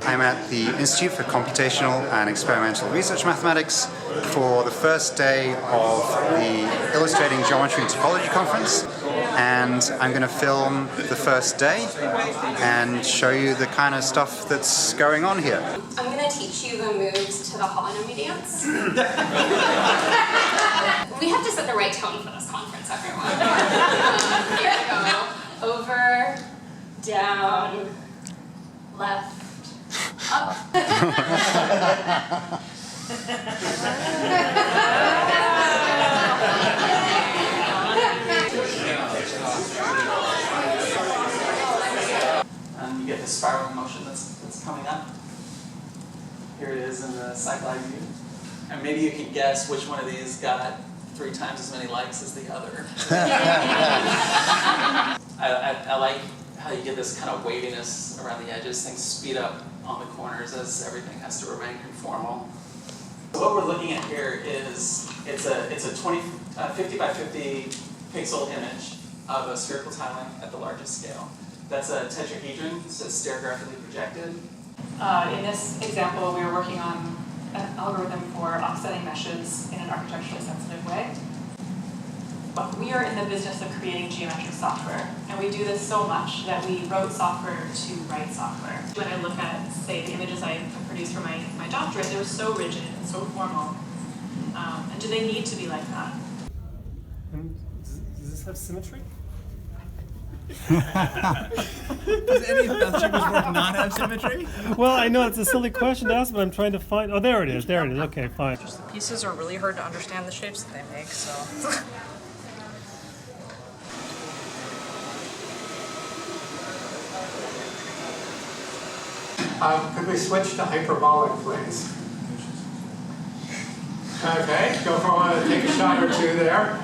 I'm at the Institute for Computational and Experimental Research Mathematics for the first day of the Illustrating Geometry and Topology conference, and I'm going to film the first day and show you the kind of stuff that's going on here. I'm going to teach you the moves to the holonomy dance. We have to set the right tone for this conference, everyone. Here we go. Over, down, left, up. You get the spiral motion that's coming up. Here it is in the side view. And maybe you can guess which one of these got 3 times as many likes as the other. I like how you get this kind of waviness around the edges. Things speed up on the corners as everything has to remain conformal. What we're looking at here is it's a 50 by 50 pixel image of a spherical tiling at the largest scale. That's a tetrahedron, so it's stereographically projected. In this example, we were working on an algorithm for offsetting meshes in an architecturally sensitive way. But we are in the business of creating geometric software, and we do this so much that we wrote software to write software. When I look at, say, the images I produced for my doctorate, they were so rigid and so formal. And do they need to be like that? And does this have symmetry? Does any of Bathsheba's work not have symmetry? Well, I know it's a silly question to ask, but I'm trying to find. Oh, there it is. There it is. Okay, fine. The pieces are really hard to understand the shapes that they make, so. Could we switch to hyperbolic, please? Okay, go for one, take a shot or two there.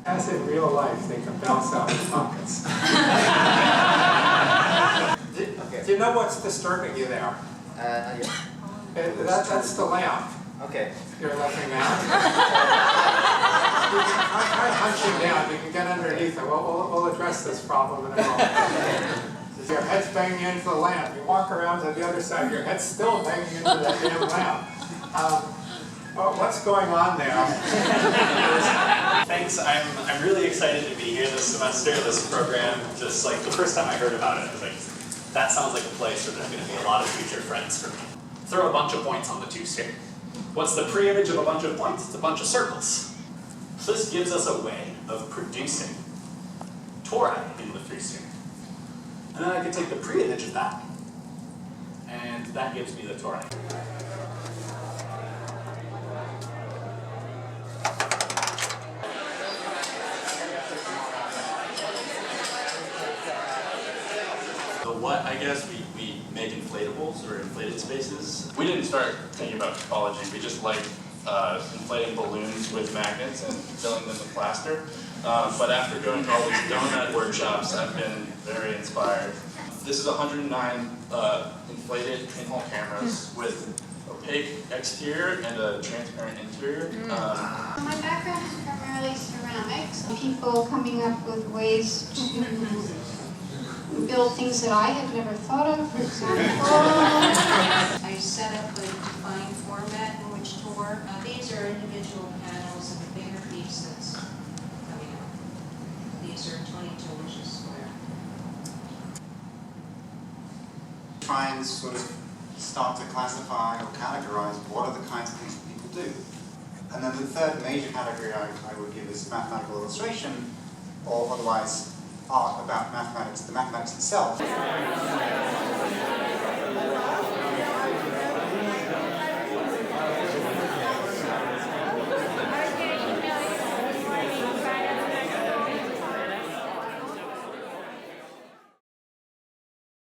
As in real life, they can bounce out of pockets. Do you know what's disturbing you there? Yeah. That's the lamp. Okay. You're looking at. Try punching down. You can get underneath it. We'll address this problem in a moment. Your head's banging into the lamp. You walk around to the other side. Your head's still banging into that damn lamp. Well, what's going on there? Thanks. I'm really excited to be here this semester. This program, just like the first time I heard about it, I was like, that sounds like a place where there's going to be a lot of future friends for me. Throw a bunch of points on the 2-sphere. What's the pre-image of a bunch of points? It's a bunch of circles. So this gives us a way of producing tori in the 3-sphere. And then I can take the pre-image of that, and that gives me the tori. What, I guess we make inflatables or inflated spaces. We didn't start thinking about topology, we just liked inflating balloons with magnets and filling them with plaster. But after going to all these donut workshops, I've been very inspired. This is 109 inflated pinhole cameras with opaque exterior and a transparent interior. My background is primarily ceramics. People coming up with ways to build things that I had never thought of, for example. I set up a defined format in which to work. These are individual panels of a bigger piece that's coming up. These are 22 inches square. Try and sort of start to classify or categorize what are the kinds of things that people do. And then the third major category I would give is mathematical illustration, or otherwise art about mathematics, the mathematics itself.